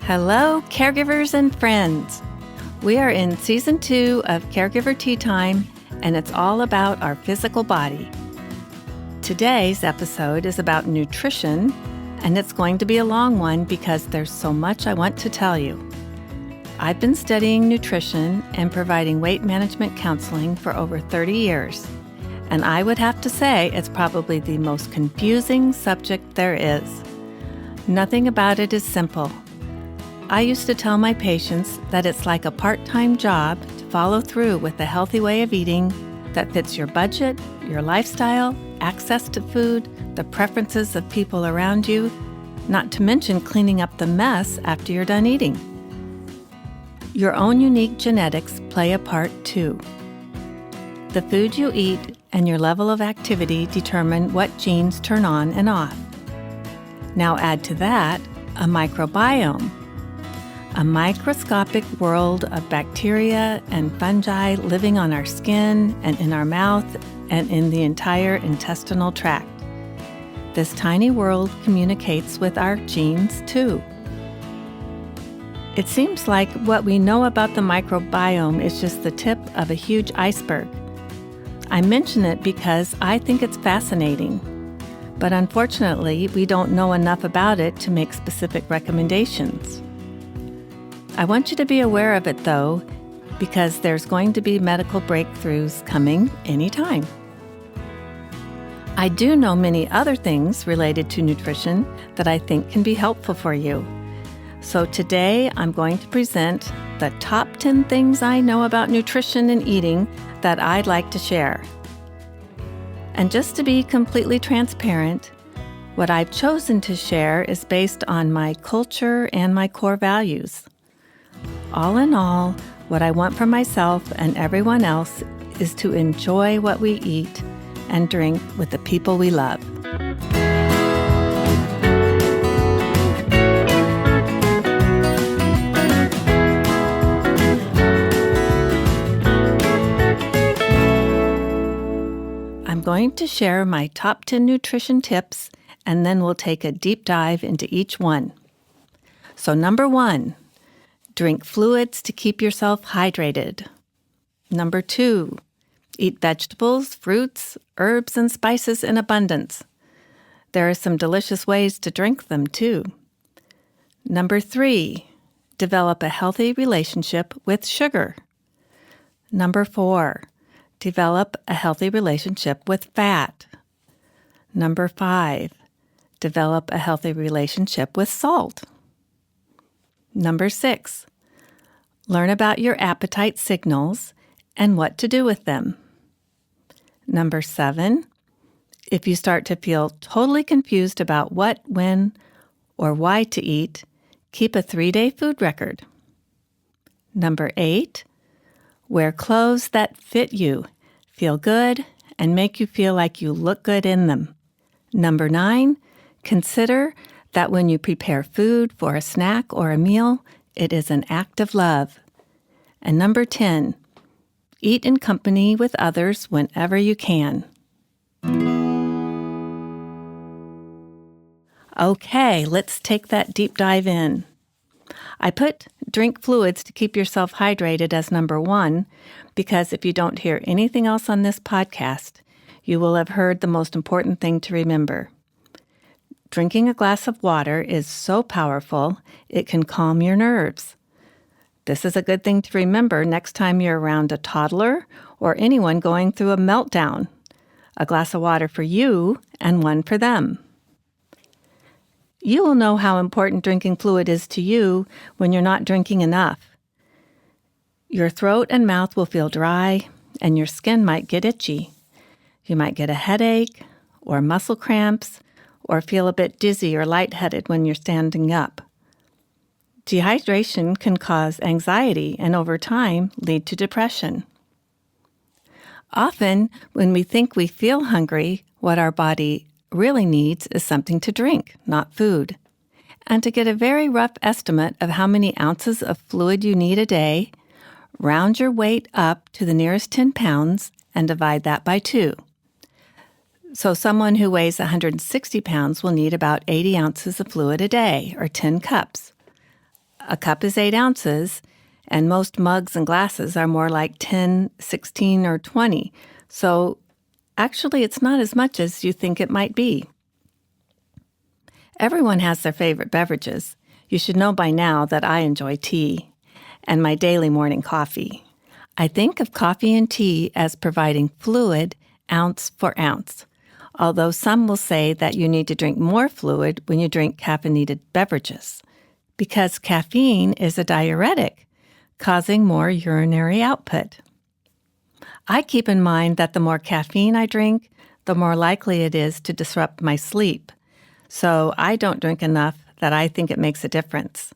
Hello, caregivers and friends. We are in Season 2 of Caregiver Tea Time, and it's all about our physical body. Today's episode is about nutrition, and it's going to be a long one because there's so much I want to tell you. I've been studying nutrition and providing weight management counseling for over 30 years, and I would have to say it's probably the most confusing subject there is. Nothing about it is simple. I used to tell my patients that it's like a part-time job to follow through with a healthy way of eating that fits your budget, your lifestyle, access to food, the preferences of people around you, not to mention cleaning up the mess after you're done eating. Your own unique genetics play a part too. The food you eat and your level of activity determine what genes turn on and off. Now add to that a microbiome, a microscopic world of bacteria and fungi living on our skin and in our mouth and in the entire intestinal tract. This tiny world communicates with our genes too. It seems like what we know about the microbiome is just the tip of a huge iceberg. I mention it because I think it's fascinating, but unfortunately, we don't know enough about it to make specific recommendations. I want you to be aware of it, though, because there's going to be medical breakthroughs coming anytime. I do know many other things related to nutrition that I think can be helpful for you. So today, I'm going to present the top 10 things I know about nutrition and eating that I'd like to share. And just to be completely transparent, what I've chosen to share is based on my culture and my core values. All in all, what I want for myself and everyone else is to enjoy what we eat and drink with the people we love. I'm going to share my top 10 nutrition tips, and then we'll take a deep dive into each one. So number 1, drink fluids to keep yourself hydrated. Number 2, eat vegetables, fruits, herbs, and spices in abundance. There are some delicious ways to drink them too. Number 3, develop a healthy relationship with sugar. Number 4, develop a healthy relationship with fat. Number 5, develop a healthy relationship with salt. Number 6, learn about your appetite signals and what to do with them. Number 7, if you start to feel totally confused about what, when, or why to eat, keep a 3-day food record. Number 8, wear clothes that fit you, feel good, and make you feel like you look good in them. Number 9, consider that when you prepare food for a snack or a meal, it is an act of love. And number 10, eat in company with others whenever you can. Okay, let's take that deep dive in. I put drink fluids to keep yourself hydrated as number 1 because if you don't hear anything else on this podcast, you will have heard the most important thing to remember. Drinking a glass of water is so powerful, it can calm your nerves. This is a good thing to remember next time you're around a toddler or anyone going through a meltdown. A glass of water for you and one for them. You will know how important drinking fluid is to you when you're not drinking enough. Your throat and mouth will feel dry, and your skin might get itchy. You might get a headache or muscle cramps or feel a bit dizzy or lightheaded when you're standing up. Dehydration can cause anxiety and over time lead to depression. Often, when we think we feel hungry, what our body really needs is something to drink, not food. And to get a very rough estimate of how many ounces of fluid you need a day, round your weight up to the nearest 10 pounds and divide that by 2. So someone who weighs 160 pounds will need about 80 ounces of fluid a day, or 10 cups. A cup is 8 ounces, and most mugs and glasses are more like 10, 16, or 20. So actually, it's not as much as you think it might be. Everyone has their favorite beverages. You should know by now that I enjoy tea and my daily morning coffee. I think of coffee and tea as providing fluid ounce for ounce, although some will say that you need to drink more fluid when you drink caffeinated beverages, because caffeine is a diuretic, causing more urinary output. I keep in mind that the more caffeine I drink, the more likely it is to disrupt my sleep, so I don't drink enough that I think it makes a difference.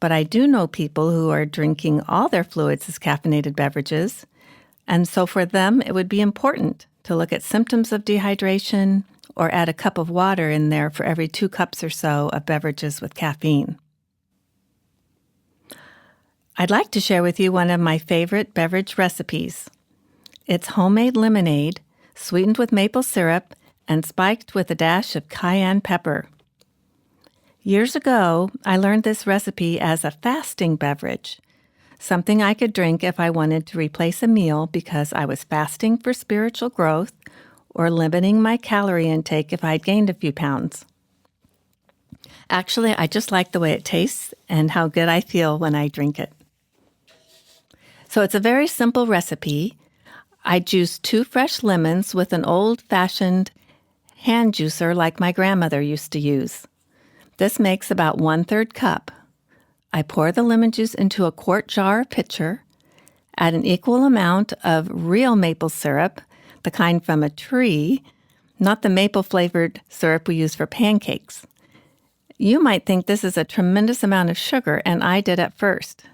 But I do know people who are drinking all their fluids as caffeinated beverages, and so for them it would be important to look at symptoms of dehydration or add a cup of water in there for every 2 cups or so of beverages with caffeine. I'd like to share with you one of my favorite beverage recipes. It's homemade lemonade, sweetened with maple syrup and spiked with a dash of cayenne pepper. Years ago, I learned this recipe as a fasting beverage, something I could drink if I wanted to replace a meal because I was fasting for spiritual growth or limiting my calorie intake if I'd gained a few pounds. Actually, I just like the way it tastes and how good I feel when I drink it. So it's a very simple recipe. I juice 2 fresh lemons with an old-fashioned hand juicer like my grandmother used to use. This makes about 1/3 cup. I pour the lemon juice into a quart jar or pitcher, add an equal amount of real maple syrup, the kind from a tree, not the maple-flavored syrup we use for pancakes. You might think this is a tremendous amount of sugar, and I did at first,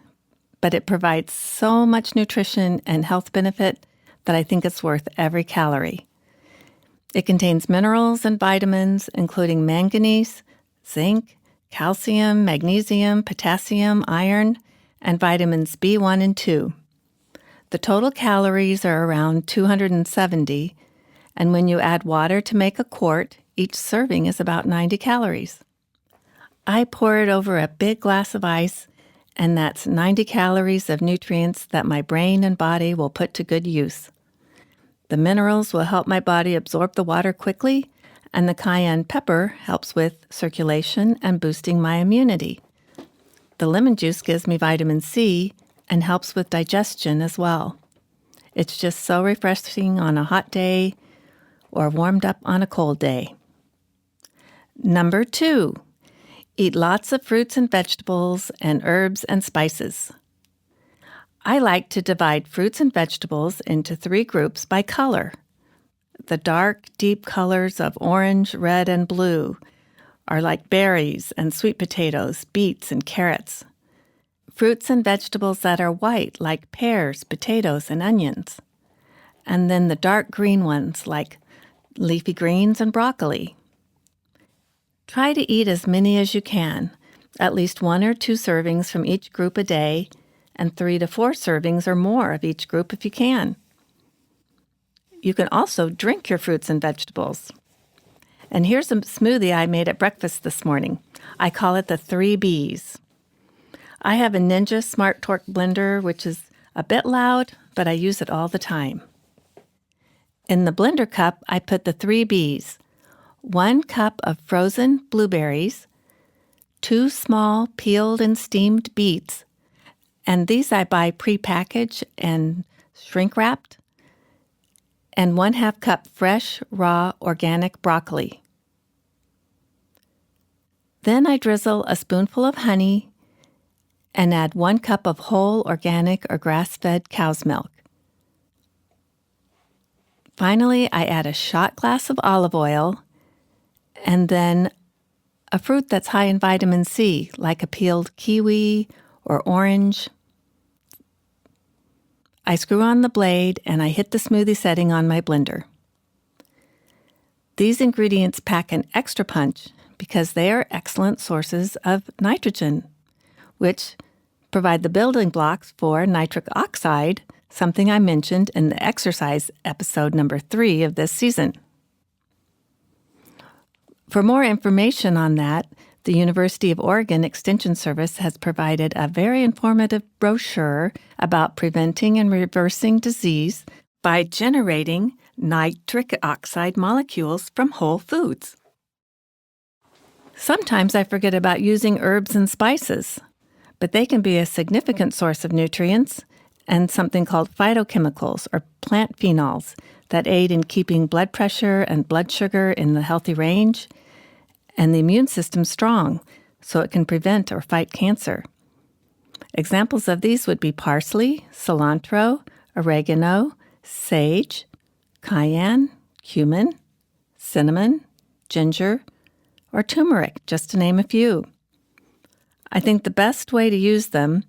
but it provides so much nutrition and health benefit that I think it's worth every calorie. It contains minerals and vitamins, including manganese, zinc, calcium, magnesium, potassium, iron, and vitamins B1 and 2. The total calories are around 270, and when you add water to make a quart, each serving is about 90 calories. I pour it over a big glass of ice, and that's 90 calories of nutrients that my brain and body will put to good use. The minerals will help my body absorb the water quickly, and the cayenne pepper helps with circulation and boosting my immunity. The lemon juice gives me vitamin C and helps with digestion as well. It's just so refreshing on a hot day or warmed up on a cold day. Number 2, eat lots of fruits and vegetables and herbs and spices. I like to divide fruits and vegetables into 3 groups by color. The dark, deep colors of orange, red, and blue are like berries and sweet potatoes, beets, and carrots. Fruits and vegetables that are white, like pears, potatoes, and onions. And then the dark green ones, like leafy greens and broccoli. Try to eat as many as you can, at least 1 or 2 servings from each group a day, and 3 to 4 servings or more of each group if you can. You can also drink your fruits and vegetables. And here's a smoothie I made at breakfast this morning. I call it the 3 Bs. I have a Ninja Smart Torque blender, which is a bit loud, but I use it all the time. In the blender cup, I put the 3 Bs. 1 cup of frozen blueberries, 2 small peeled and steamed beets, and these I buy prepackaged and shrink-wrapped, and 1/2 cup fresh, raw, organic broccoli. Then I drizzle a spoonful of honey and add 1 cup of whole, organic, or grass-fed cow's milk. Finally, I add a shot glass of olive oil and then a fruit that's high in vitamin C, like a peeled kiwi or orange. I screw on the blade and I hit the smoothie setting on my blender. These ingredients pack an extra punch because they are excellent sources of nitrogen, which provide the building blocks for nitric oxide, something I mentioned in the exercise episode number 3 of this season. For more information on that, The University of Oregon Extension Service has provided a very informative brochure about preventing and reversing disease by generating nitric oxide molecules from whole foods. Sometimes I forget about using herbs and spices, but they can be a significant source of nutrients and something called phytochemicals or plant phenols that aid in keeping blood pressure and blood sugar in the healthy range and the immune system strong so it can prevent or fight cancer. Examples of these would be parsley, cilantro, oregano, sage, cayenne, cumin, cinnamon, ginger, or turmeric, just to name a few. I think the best way to use them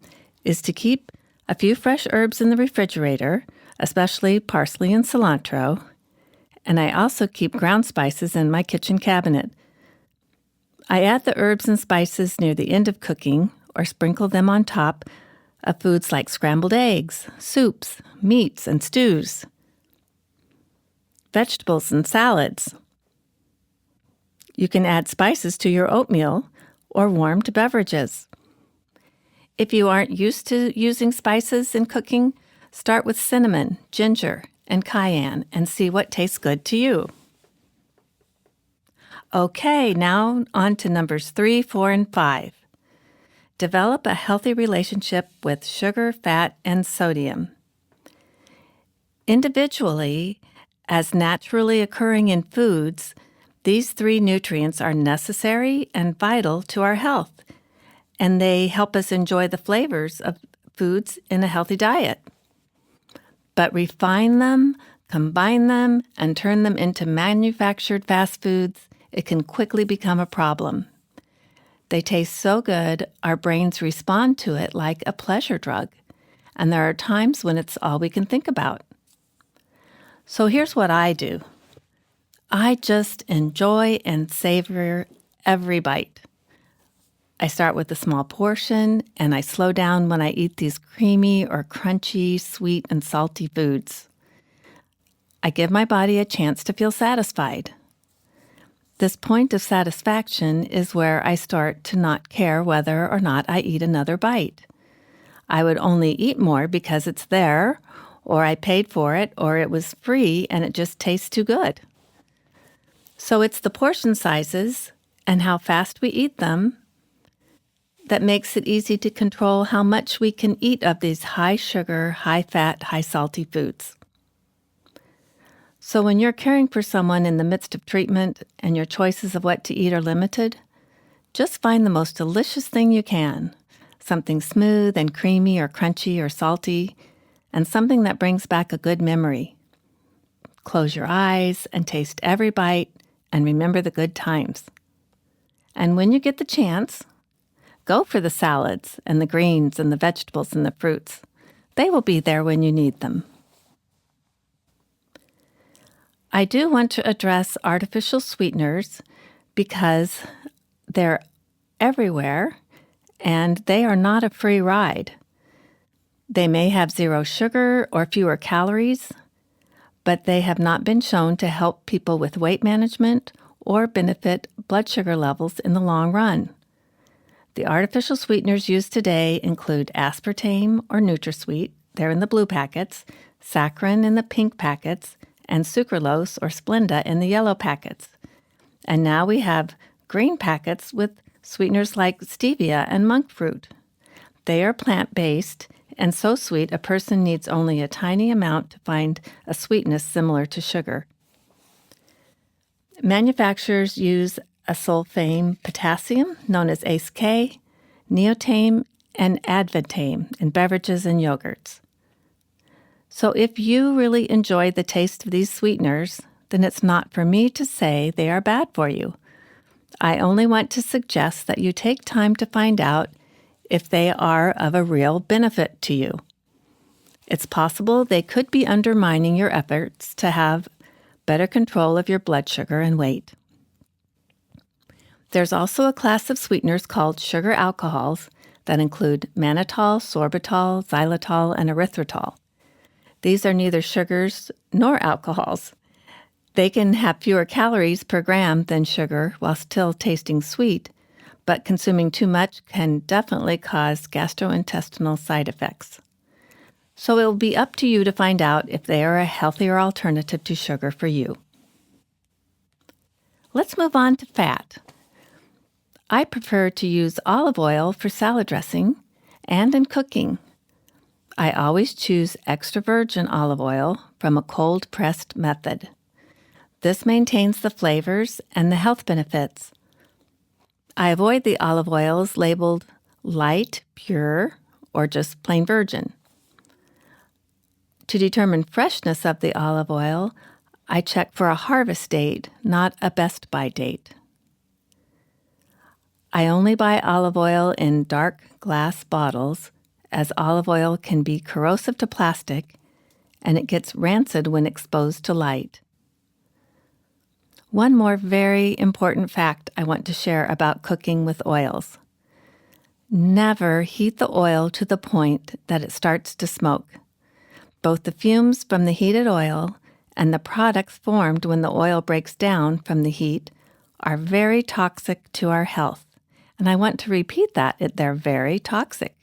is to keep a few fresh herbs in the refrigerator, especially parsley and cilantro, and I also keep ground spices in my kitchen cabinet. I add the herbs and spices near the end of cooking or sprinkle them on top of foods like scrambled eggs, soups, meats, and stews, vegetables and salads. You can add spices to your oatmeal or warmed beverages. If you aren't used to using spices in cooking, start with cinnamon, ginger, and cayenne and see what tastes good to you. Okay, now on to numbers 3, 4, and 5. Develop a healthy relationship with sugar, fat, and sodium. Individually, as naturally occurring in foods, these 3 nutrients are necessary and vital to our health, and they help us enjoy the flavors of foods in a healthy diet. But refine them, combine them, and turn them into manufactured fast foods, it can quickly become a problem. They taste so good, our brains respond to it like a pleasure drug, and there are times when it's all we can think about. So here's what I do. I just enjoy and savor every bite. I start with a small portion, and I slow down when I eat these creamy or crunchy, sweet, and salty foods. I give my body a chance to feel satisfied. This point of satisfaction is where I start to not care whether or not I eat another bite. I would only eat more because it's there, or I paid for it, or it was free and it just tastes too good. So it's the portion sizes and how fast we eat them that makes it easy to control how much we can eat of these high sugar, high fat, high salty foods. So when you're caring for someone in the midst of treatment and your choices of what to eat are limited, just find the most delicious thing you can, something smooth and creamy or crunchy or salty, and something that brings back a good memory. Close your eyes and taste every bite and remember the good times. And when you get the chance, go for the salads and the greens and the vegetables and the fruits. They will be there when you need them. I do want to address artificial sweeteners because they're everywhere and they are not a free ride. They may have 0 sugar or fewer calories, but they have not been shown to help people with weight management or benefit blood sugar levels in the long run. The artificial sweeteners used today include aspartame or NutraSweet, they're in the blue packets, saccharin in the pink packets, and sucralose or Splenda in the yellow packets. And now we have green packets with sweeteners like stevia and monk fruit. They are plant-based and so sweet a person needs only a tiny amount to find a sweetness similar to sugar. Manufacturers use asulfame potassium, known as ACE-K, neotame, and advantame in beverages and yogurts. So if you really enjoy the taste of these sweeteners, then it's not for me to say they are bad for you. I only want to suggest that you take time to find out if they are of a real benefit to you. It's possible they could be undermining your efforts to have better control of your blood sugar and weight. There's also a class of sweeteners called sugar alcohols that include mannitol, sorbitol, xylitol, and erythritol. These are neither sugars nor alcohols. They can have fewer calories per gram than sugar while still tasting sweet, but consuming too much can definitely cause gastrointestinal side effects. So it will be up to you to find out if they are a healthier alternative to sugar for you. Let's move on to fat. I prefer to use olive oil for salad dressing and in cooking. I always choose extra virgin olive oil from a cold-pressed method. This maintains the flavors and the health benefits. I avoid the olive oils labeled light, pure, or just plain virgin. To determine freshness of the olive oil, I check for a harvest date, not a best by date. I only buy olive oil in dark glass bottles, as olive oil can be corrosive to plastic and it gets rancid when exposed to light. One more very important fact I want to share about cooking with oils. Never heat the oil to the point that it starts to smoke. Both the fumes from the heated oil and the products formed when the oil breaks down from the heat are very toxic to our health. And I want to repeat that, they're very toxic.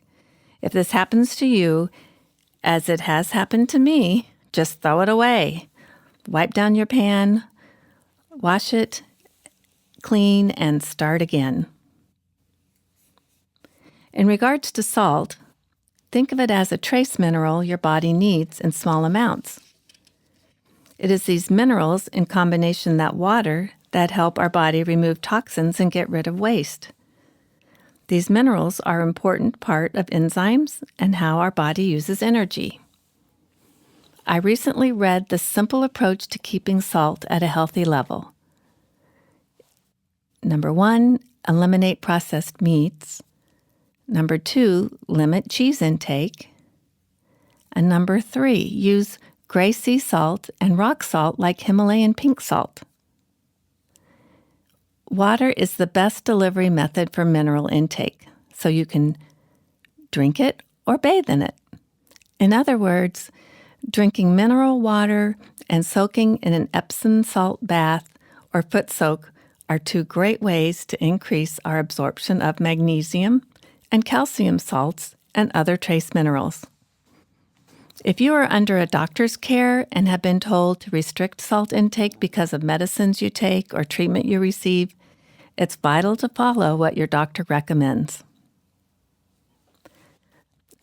If this happens to you, as it has happened to me, just throw it away. Wipe down your pan, wash it clean, and start again. In regards to salt, think of it as a trace mineral your body needs in small amounts. It is these minerals in combination with water that help our body remove toxins and get rid of waste. These minerals are an important part of enzymes and how our body uses energy. I recently read the simple approach to keeping salt at a healthy level. Number 1, eliminate processed meats. Number 2, limit cheese intake. And number 3, use gray sea salt and rock salt like Himalayan pink salt. Water is the best delivery method for mineral intake, so you can drink it or bathe in it. In other words, drinking mineral water and soaking in an Epsom salt bath or foot soak are two great ways to increase our absorption of magnesium and calcium salts and other trace minerals. If you are under a doctor's care and have been told to restrict salt intake because of medicines you take or treatment you receive, it's vital to follow what your doctor recommends.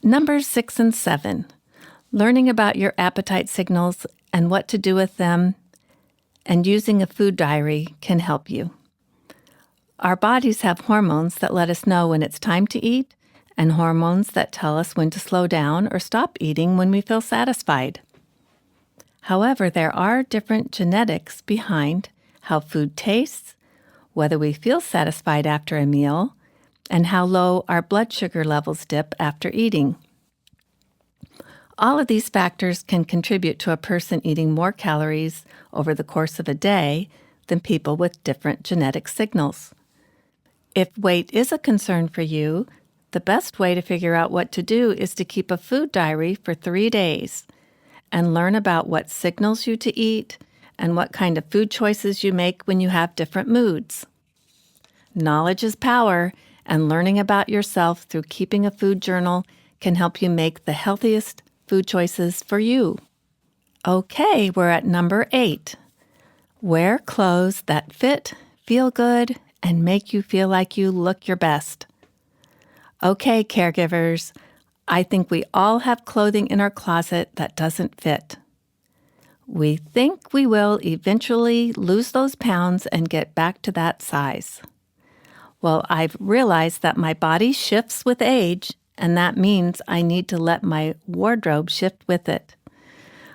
Numbers 6 and 7. Learning about your appetite signals and what to do with them, and using a food diary can help you. Our bodies have hormones that let us know when it's time to eat, and hormones that tell us when to slow down or stop eating when we feel satisfied. However, there are different genetics behind how food tastes, whether we feel satisfied after a meal, and how low our blood sugar levels dip after eating. All of these factors can contribute to a person eating more calories over the course of a day than people with different genetic signals. If weight is a concern for you, the best way to figure out what to do is to keep a food diary for 3 days and learn about what signals you to eat and what kind of food choices you make when you have different moods. Knowledge is power, and learning about yourself through keeping a food journal can help you make the healthiest food choices for you. Okay, we're at number 8. Wear clothes that fit, feel good, and make you feel like you look your best. Okay, caregivers, I think we all have clothing in our closet that doesn't fit. We think we will eventually lose those pounds and get back to that size. Well, I've realized that my body shifts with age, and that means I need to let my wardrobe shift with it.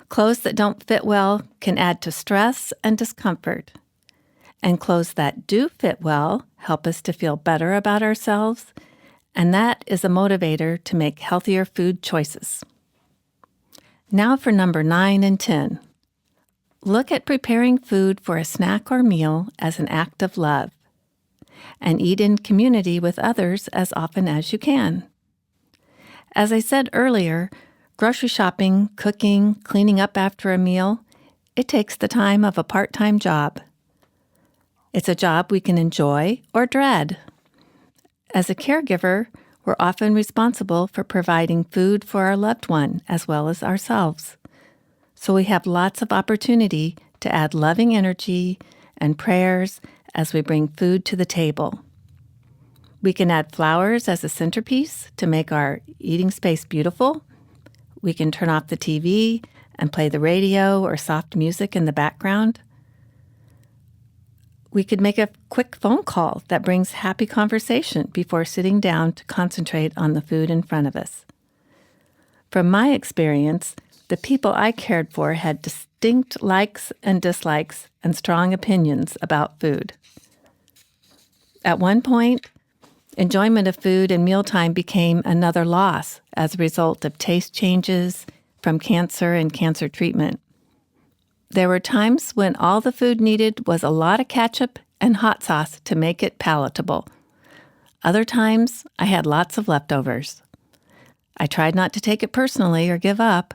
Clothes that don't fit well can add to stress and discomfort. And clothes that do fit well help us to feel better about ourselves, and that is a motivator to make healthier food choices. Now for number 9 and 10. Look at preparing food for a snack or meal as an act of love, and eat in community with others as often as you can. As I said earlier, grocery shopping, cooking, cleaning up after a meal, it takes the time of a part-time job. It's a job we can enjoy or dread. As a caregiver, we're often responsible for providing food for our loved one as well as ourselves. So we have lots of opportunity to add loving energy and prayers as we bring food to the table. We can add flowers as a centerpiece to make our eating space beautiful. We can turn off the TV and play the radio or soft music in the background. We could make a quick phone call that brings happy conversation before sitting down to concentrate on the food in front of us. From my experience, the people I cared for had distinct likes and dislikes and strong opinions about food. At one point, enjoyment of food and mealtime became another loss as a result of taste changes from cancer and cancer treatment. There were times when all the food needed was a lot of ketchup and hot sauce to make it palatable. Other times, I had lots of leftovers. I tried not to take it personally or give up.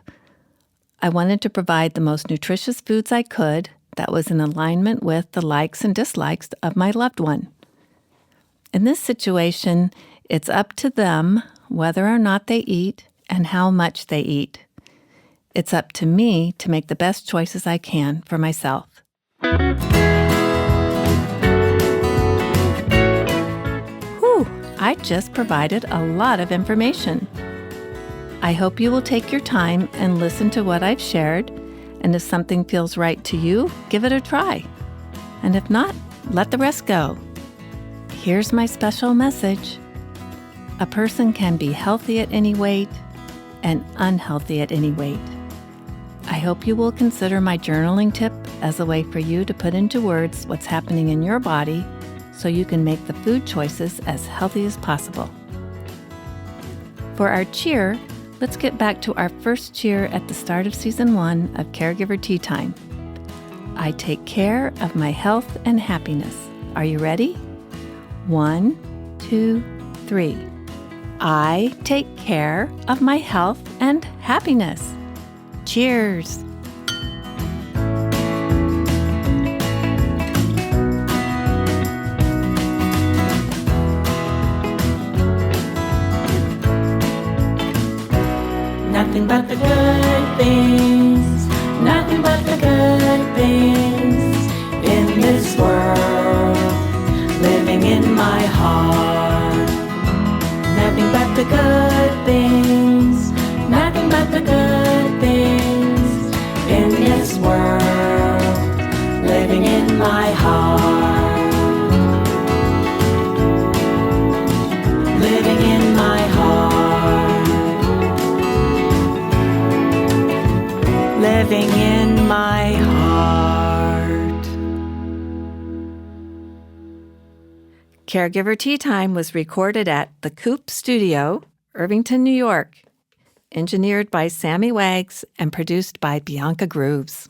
I wanted to provide the most nutritious foods I could that was in alignment with the likes and dislikes of my loved one. In this situation, it's up to them whether or not they eat and how much they eat. It's up to me to make the best choices I can for myself. Whew, I just provided a lot of information. I hope you will take your time and listen to what I've shared, and if something feels right to you, give it a try. And if not, let the rest go. Here's my special message. A person can be healthy at any weight and unhealthy at any weight. I hope you will consider my journaling tip as a way for you to put into words what's happening in your body so you can make the food choices as healthy as possible. For our cheer, let's get back to our first cheer at the start of Season 1 of Caregiver Tea Time. I take care of my health and happiness. Are you ready? 1, 2, 3. I take care of my health and happiness. Cheers! Nothing but the good things, nothing but the good things in this world, living in my heart. Nothing but the good things, nothing but the good things in this world, living in my heart. Living in my heart. Living in my heart. Caregiver Tea Time was recorded at the Coop Studio, Irvington, New York. Engineered by Sammy Wags and produced by Bianca Grooves.